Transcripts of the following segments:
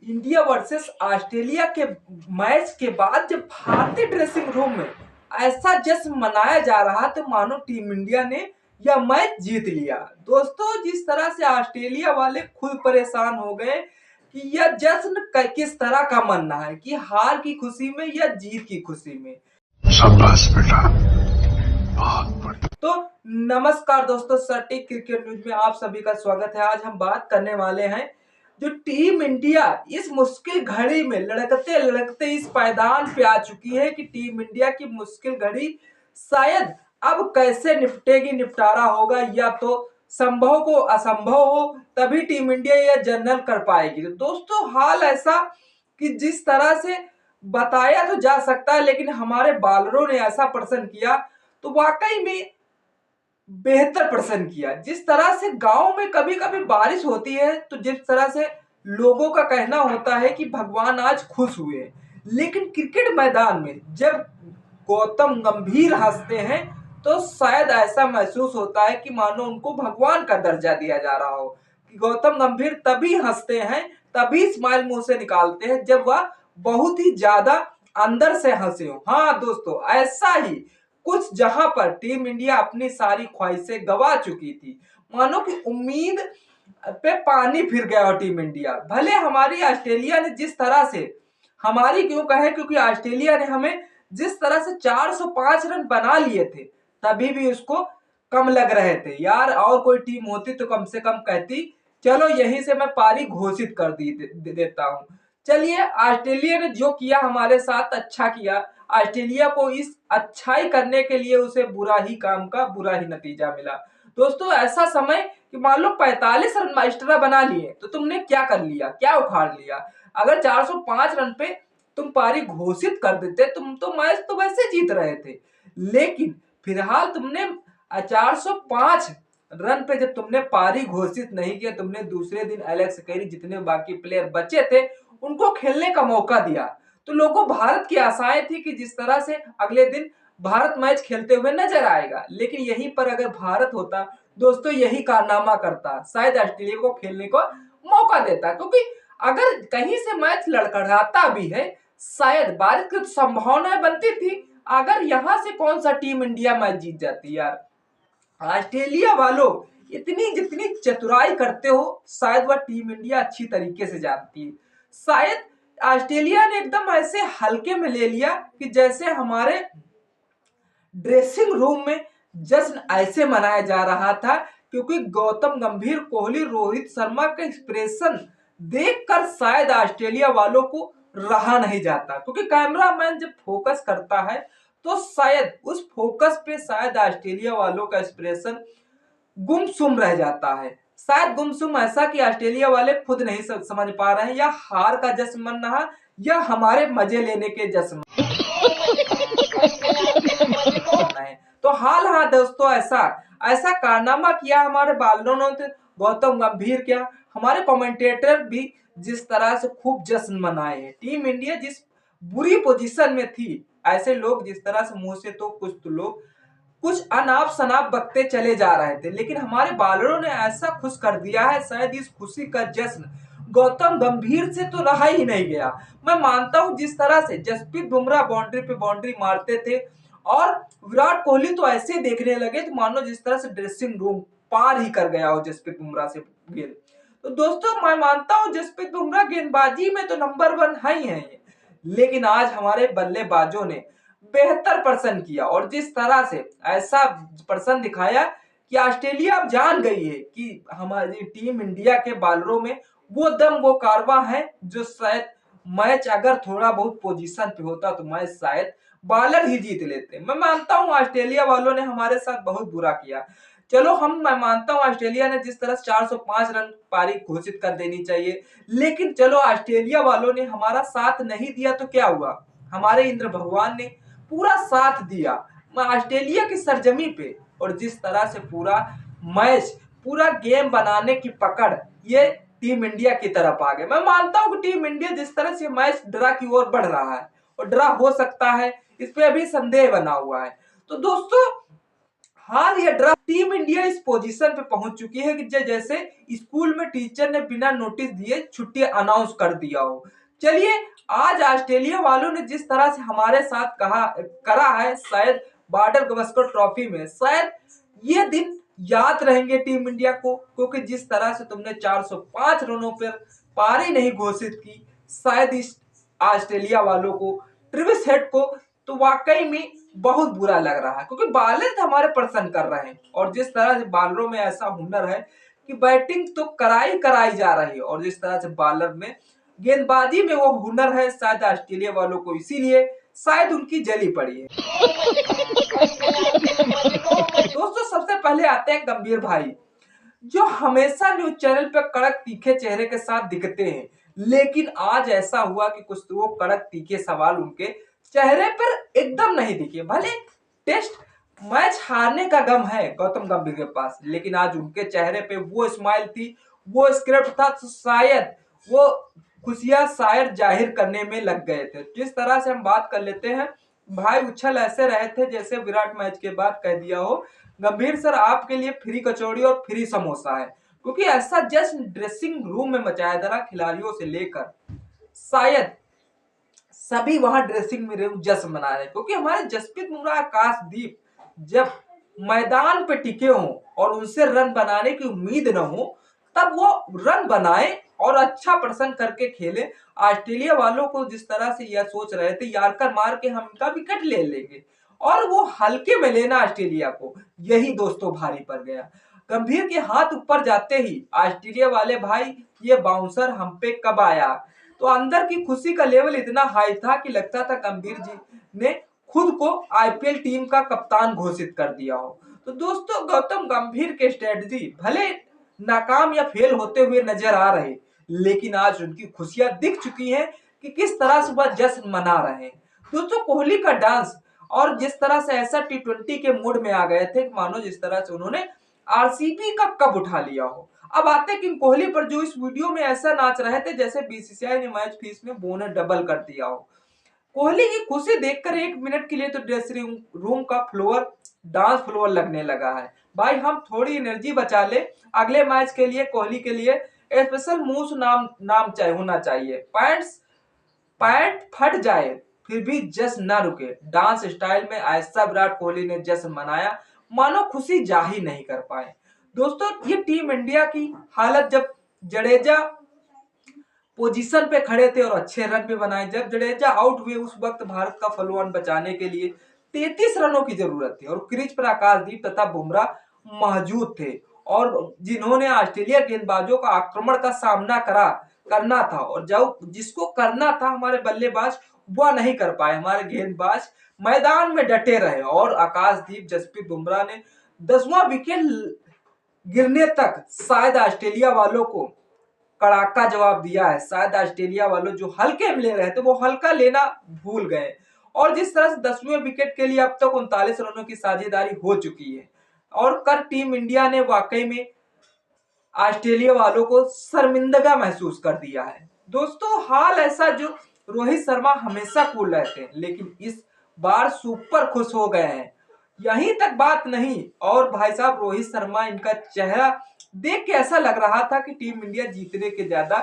India versus Australia के match के बाद जब भारतीय ड्रेसिंग रूम में ऐसा जश्न मनाया जा रहा तो मानो टीम इंडिया ने यह मैच जीत लिया। दोस्तों, जिस तरह से ऑस्ट्रेलिया वाले खुद परेशान हो गए कि यह जश्न किस तरह का मनना है, कि हार की खुशी में या जीत की खुशी में। शाबाश बेटा, बहुत बढ़िया। तो नमस्कार दोस्तों, सटीक क्रिकेट न्यूज में आप सभी का स्वागत है। आज हम बात करने वाले हैं जो टीम इंडिया इस मुश्किल घड़ी में लड़कते लड़कते इस पायदान पे आ चुकी है कि टीम इंडिया की मुश्किल घड़ी शायद अब कैसे निपटेगी, निपटारा होगा, या तो संभव को असंभव हो तभी टीम इंडिया यह जनरल कर पाएगी। तो दोस्तों, हाल ऐसा कि जिस तरह से बताया तो जा सकता है, लेकिन हमारे बॉलरों ने ऐसा प्रदर्शन किया तो वाकई में बेहतर प्रदर्शन किया। जिस तरह से गांव में कभी कभी बारिश होती है तो जिस तरह से लोगों का कहना होता है कि भगवान आज खुश हुए, लेकिन क्रिकेट मैदान में जब गौतम गंभीर हंसते हैं तो शायद ऐसा महसूस होता है कि मानो उनको भगवान का दर्जा दिया जा रहा हो। कि गौतम गंभीर तभी हंसते हैं, तभी स्माइल मुंह से निकालते हैं जब वह बहुत ही ज्यादा अंदर से हंसे हो। हाँ दोस्तों, ऐसा ही कुछ जहां पर टीम इंडिया अपनी सारी ख्वाहिशें गवा चुकी थी, मानो कि उम्मीद पे पानी फिर गया हो टीम इंडिया। भले हमारी ऑस्ट्रेलिया ने जिस तरह से, हमारी क्यों कहे, क्योंकि ऑस्ट्रेलिया ने हमें जिस तरह से 405 रन बना लिए थे तभी भी उसको कम लग रहे थे यार। और कोई टीम होती तो कम से कम कहती चलो यहीं से मैं पारी घोषित कर देता हूं। चलिए, ऑस्ट्रेलिया ने जो किया हमारे साथ अच्छा किया। ऑस्ट्रेलिया को इस अच्छाई करने के लिए उसे बुरा ही काम का बुरा ही नतीजा मिला। दोस्तों, ऐसा समय कि मान लो 45 रन एक्स्ट्रा बना लिए तो तुमने क्या कर लिया, क्या उखाड़ लिया। अगर 405 रन पे तुम पारी घोषित कर देते, तुम तो मैच तो वैसे जीत रहे थे, लेकिन फिलहाल तुमने 405 रन पे जब तुमने पारी घोषित नहीं किया, तुमने दूसरे दिन एलेक्स कैरी जितने बाकी प्लेयर बचे थे उनको खेलने का मौका दिया। तो लोगों भारत की आशाएं थी कि जिस तरह से अगले दिन भारत मैच खेलते हुए नजर आएगा, लेकिन यहीं पर अगर भारत होता दोस्तों यही कारनामा करता, शायद ऑस्ट्रेलिया को खेलने को मौका देता। क्योंकि अगर कहीं से मैच लड़खड़ाता भी है, शायद बारिश की संभावनाएं बनती थी। अगर यहां से कौन सा टीम इंडिया मैच जीत जाती यार। ऑस्ट्रेलिया वालों, इतनी जितनी चतुराई करते हो शायद वह टीम इंडिया अच्छी तरीके से जानती है। शायद ऑस्ट्रेलिया ने एकदम ऐसे हल्के में ले लिया कि जैसे हमारे ड्रेसिंग रूम में जश्न ऐसे मनाया जा रहा था क्योंकि गौतम गंभीर, कोहली, रोहित शर्मा का एक्सप्रेशन देखकर शायद ऑस्ट्रेलिया वालों को रहा नहीं जाता। क्योंकि कैमरामैन जब फोकस करता है तो शायद उस फोकस पे शायद ऑस्ट्रेलिया वालों का एक्सप्रेशन गुमसुम रह जाता है। शायद गुमसुम ऐसा कि ऑस्ट्रेलिया वाले खुद नहीं समझ पा रहे हैं या हार का जश्न मन रहा या हमारे मजे लेने के जश्न। तो हाल हाँ दोस्तों, ऐसा ऐसा कारनामा किया हमारे बालरों ने। गौतम गंभीर क्या, हमारे कमेंटेटर भी जिस तरह से खूब जश्न मनाए हैं। टीम इंडिया जिस बुरी पोजीशन में थी, ऐसे लोग जिस तरह से मुंह से तो कुछ तो लोग कुछ अनाप शनाप बकते चले जा रहे थे, लेकिन हमारे बॉलरों ने ऐसा खुश कर दिया है, शायद इस खुशी का जश्न गौतम गंभीर से तो रहा ही नहीं गया। मैं मानता हूं जिस तरह से जसप्रीत बुमराह बाउंड्री पे बाउंड्री मारते थे और विराट कोहली तो ऐसे देखने लगे तो मानो जिस तरह से ड्रेसिंग रूम पार ही कर गया हो जसप्रीत बुमराह से गेंद। तो दोस्तों, मैं मानता हूं जसप्रीत बुमराह गेंदबाजी में तो नंबर 1 है ही है, लेकिन आज हमारे बल्लेबाजों ने बेहतर प्रदर्शन किया और जिस तरह से ऐसा प्रदर्शन दिखाया कि ऑस्ट्रेलिया अब जान गई है कि हमारी टीम इंडिया के बॉलरों में वो दम, वो कारवा है जो शायद मैच अगर थोड़ा बहुत पोजीशन पे होता तो मैच शायद बॉलर ही जीत लेते। मैं मानता हूं ऑस्ट्रेलिया वालों ने हमारे साथ बहुत बुरा किया। चलो, मैं मानता हूं ऑस्ट्रेलिया ने जिस तरह 405 रन पारी घोषित कर देनी चाहिए, लेकिन चलो ऑस्ट्रेलिया वालों ने हमारा साथ नहीं दिया तो क्या हुआ, हमारे इंद्र भगवान ने पूरा साथ दिया। मैं ऑस्ट्रेलिया की सरजमी पे और जिस तरह से पूरा मैच, पूरा गेम बनाने की पकड़ ये टीम इंडिया की तरफ आ गए। मैं मानता हूं कि टीम इंडिया जिस तरह से मैच ड्रा की ओर बढ़ रहा है और ड्रा हो सकता है, इस पे अभी संदेह बना हुआ है। तो दोस्तों, हार या ड्रा, टीम इंडिया इस पोजीशन पे पहुंच चुकी है कि जैसे स्कूल में टीचर ने बिना नोटिस दिए छुट्टी अनाउंस कर दिया हो। चलिए, आज ऑस्ट्रेलिया वालों ने जिस तरह से हमारे साथ करा है, शायद बॉर्डर गवस्कर ट्रॉफी में, शायद ये दिन याद रहेंगे टीम इंडिया को, क्योंकि जिस तरह से तुमने 405 रनों पर पारी नहीं घोषित की, शायद इस ऑस्ट्रेलिया वालों को, ट्रेविस हेड को तो वाकई में बहुत बुरा लग रहा है, क्योंकि बॉलर हमारे प्रसन्न कर रहे हैं और जिस तरह से बॉलरों में ऐसा हुनर है कि बैटिंग तो कराई जा रही है और जिस तरह से बॉलर में गेंदबाजी में वो हुनर है, शायद ऑस्ट्रेलिया वालों को इसीलिए शायद उनकी जली पड़ी है। दोस्तों, सबसे पहले आते हैं गंभीर भाई, जो हमेशा न्यूज चैनल पर कड़क तीखे चेहरे के साथ दिखते हैं, लेकिन आज ऐसा हुआ कि कुछ तो वो कड़क तीखे सवाल उनके चेहरे पर एकदम नहीं दिखे। भले टेस्ट मैच हारने का गम है गौतम गंभीर के पास, लेकिन आज उनके चेहरे पे वो स्माइल थी, वो स्क्रिप्ट था, तो शायद वो खुशियां शायद जाहिर करने में लग गए थे। जिस तरह से हम बात कर लेते हैं, भाई उछल ऐसे रहे थे जैसे विराट मैच के बाद कह दिया हो, गंभीर सर आपके लिए फ्री कचौड़ी और फ्री समोसा है, क्योंकि ऐसा जश्न ड्रेसिंग रूम में मचाया जा खिलाड़ियों से लेकर शायद सभी वहां ड्रेसिंग में जश्न मना रहे, क्योंकि हमारे जसप्रीत बुमराह, आकाशदीप जब मैदान पे टिके हों और उनसे रन बनाने की उम्मीद न हो, तब वो रन बनाए और अच्छा प्रदर्शन करके खेले। ऑस्ट्रेलिया वालों को जिस तरह से यह सोच रहे थे यार्कर मार के हम इनका विकेट ले लेंगे, और वो हल्के में लेना ऑस्ट्रेलिया को, यही दोस्तों भारी पड़ गया। गंभीर के हाथ ऊपर जाते ही ऑस्ट्रेलिया वाले भाई, ये बाउंसर हम पे कब आया, तो अंदर की खुशी का लेवल इतना हाई था कि लगता था गंभीर जी ने खुद को आईपीएल टीम का कप्तान घोषित कर दिया हो। तो दोस्तों, गौतम गंभीर के स्ट्रेटजी भले नाकाम या फेल होते हुए नजर आ रहे, लेकिन आज उनकी खुशियां दिख चुकी हैं कि किस तरह से वह जश्न मना रहे हैं। दोस्तों, कोहली का डांस और जिस तरह से ऐसा टी20 के मूड में आ गए थे, मानो जिस तरह से उन्होंने आरसीबी का कप उठा लिया हो। अब आते किंग कोहली पर, जो इस वीडियो में ऐसा नाच रहे थे जैसे बीसीसीआई ने मैच फीस में बोनस डबल कर दिया हो। कोहली की खुशी देखकर एक मिनट के लिए तो ड्रेसिंग रूम का फ्लोर डांस फ्लोर लगने लगा है। भाई हम थोड़ी एनर्जी बचा ले, अगले मैच के लिए कोहली के लिए स्पेशल मूव नाम चाहिए होना चाहिए। पैंट फट जाए फिर भी जश्न ना रुके, डांस स्टाइल में ऐसा विराट कोहली ने जश्न मनाया मानो खुशी जाहिर नहीं कर पाए। दोस्तों, ये टीम इंडिया की हालत, जब जडेजा पोजीशन पे खड़े थे और अच्छे रन भी बनाए, जब जडेजा आउट हुए उस वक्त भारत का फॉलोअन बचाने के लिए 33 रनों की जरूरत थी और क्रीज पर आकाशदीप तथा बुमराह मौजूद थे, और जिन्होंने ऑस्ट्रेलिया गेंदबाजों का आक्रमण का सामना करना था, और जब जिसको करना था हमारे बल्लेबाज वह नहीं कर पाए। हमारे गेंदबाज मैदान में डटे रहे और आकाशदीप, जसप्रीत बुमराह ने 10वां विकेट गिरने तक शायद ऑस्ट्रेलिया वालों को कड़ाका जवाब दिया है। शायद ऑस्ट्रेलिया वालों जो हल्के में ले रहे थे वो हल्का लेना भूल गए, और जिस तरह से 10वें विकेट के लिए अब तक 39 रनों की साझेदारी हो चुकी है, और कर टीम इंडिया ने वाकई में ऑस्ट्रेलिया वालों को शर्मिंदगा महसूस कर दिया है। दोस्तों, हाल ऐसा जो रोहित शर्मा हमेशा कूल रहते हैं, लेकिन इस बार सुपर खुश हो गए हैं। यहीं तक बात नहीं, और भाई साहब रोहित शर्मा, इनका चेहरा देख के ऐसा लग रहा था कि टीम इंडिया जीतने के ज्यादा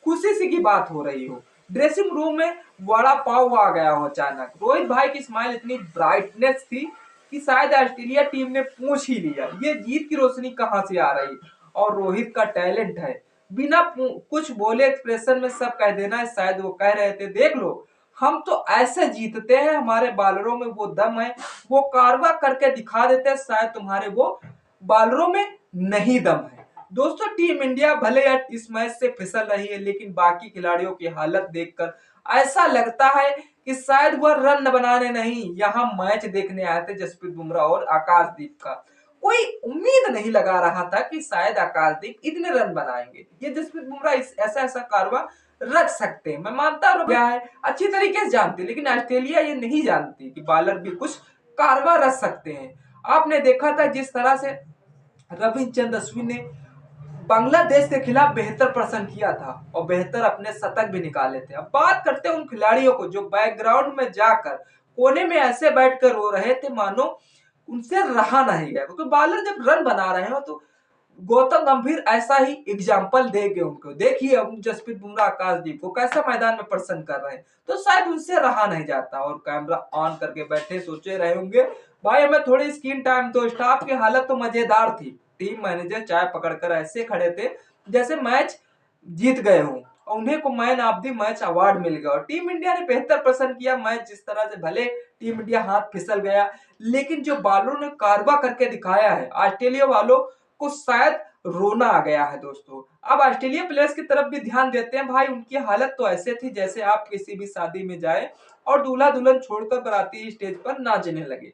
खुशी सी की बात हो रही हो। ड्रेसिंग रूम में वड़ा पाव आ गया हो अचानक। रोहित भाई की स्माइल इतनी ब्राइटनेस थी कि शायद ऑस्ट्रेलिया टीम ने पूछ ही लिया ये जीत की रोशनी कहां से आ रही, और रोहित का टैलेंट है बिना कुछ बोले एक्सप्रेशन में सब कह देना है। शायद वो कह रहे थे देख लो हम तो ऐसे जीतते हैं, हमारे बॉलरों में वो दम है, वो कारवा करके दिखा देते हैं, शायद तुम्हारे वो बॉलरों में नहीं दम है। दोस्तों, टीम इंडिया भले इस मैच से फिसल रही है, लेकिन बाकी खिलाड़ियों की हालत देखकर ऐसा लगता है कि शायद वह रन बनाने नहीं, यहाँ मैच देखने आए थे। जसप्रीत बुमराह और आकाशदीप का कोई उम्मीद नहीं लगा रहा था कि शायद आकाशदीप इतने रन बनाएंगे। ये जसप्रीत बुमराह ऐसा कारवा रख सकते हैं, मैं मानता हूं क्या है अच्छी तरीके से जानते, लेकिन ऑस्ट्रेलिया ये नहीं जानती कि बॉलर भी कुछ कारवा रख सकते हैं। आपने देखा था जिस तरह से रविचंद्रन अश्विन ने बांग्लादेश के खिलाफ बेहतर प्रदर्शन किया था और बेहतर अपने शतक भी निकाले थे। अब बात करते हैं उन खिलाड़ियों को जो बैकग्राउंड में जाकर कोने में ऐसे बैठकर रो रहे थे मानो उनसे रहा नहीं गया, क्योंकि बॉलर जब रन बना रहे हो तो गौतम गंभीर ऐसा ही एग्जाम्पल देंगे उनको। देखिए अब जसप्रीत बुमराह, आकाशदीप को कैसा मैदान में प्रसन्न कर रहे हैं, तो शायद उनसे रहा नहीं जाता। और कैमरा ऑन करके बैठे सोचे रहे होंगे भाई हमें थोड़ी स्क्रीन टाइम दो। स्टाफ की हालत तो मजेदार थी। टीम मैनेजर चाय पकड़कर ऐसे खड़े थे जैसे मैच जीत गए हों, और उन्हें को man of the match award मिल गया। और टीम इंडिया ने बेहतर प्रदर्शन किया। मैच जिस तरह से भले टीम इंडिया हाथ फिसल गया, लेकिन जो बॉलरों ने कारवा करके दिखाया है, ऑस्ट्रेलिया वालों को शायद रोना आ गया है दोस्तों। अब ऑस्ट्रेलिया प्लेयर्स की तरफ भी ध्यान देते हैं भाई। उनकी हालत तो ऐसे थी जैसे आप किसी भी शादी में जाए और दूल्हा दुल्हन छोड़कर बाराती स्टेज पर नाचने लगे।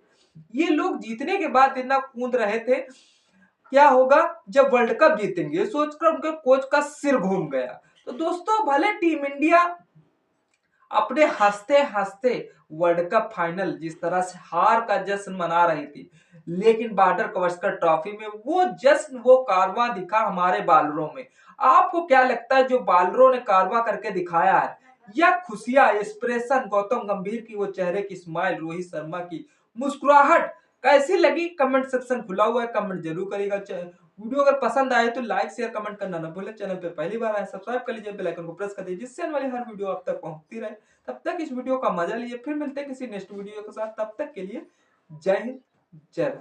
ये लोग जीतने के बाद इतना कूद रहे थे, क्या होगा जब वर्ल्ड कप जीतेंगे सोचकर उनके कोच का सिर घूम गया। तो दोस्तों भले टीम इंडिया अपने हंसते हंसते वर्ल्ड कप फाइनल जिस तरह से हार का जश्न मना रही थी, लेकिन बॉर्डर गवस्कर ट्रॉफी में वो जश्न, वो कारवां दिखा हमारे बालरों में। आपको क्या लगता है जो बालरों ने कारवां करके दिखाया है, या खुशियां, एक्सप्रेशन, गौतम गंभीर की वो चेहरे की स्माइल, रोहित शर्मा की मुस्कुराहट कैसी लगी? कमेंट सेक्शन खुला हुआ है, कमेंट जरूर करिएगा। वीडियो अगर पसंद आए तो लाइक शेयर कमेंट करना ना भूलें। चैनल पे पहली बार आए सब्सक्राइब कर लीजिए, बेल आइकन को प्रेस कर दीजिए, जिससे आने वाली हर वीडियो आप तक पहुंचती रहे। तब तक इस वीडियो का मजा लीजिए, फिर मिलते हैं किसी नेक्स्ट वीडियो के साथ। तब तक के लिए जय हिंद, जय भारत।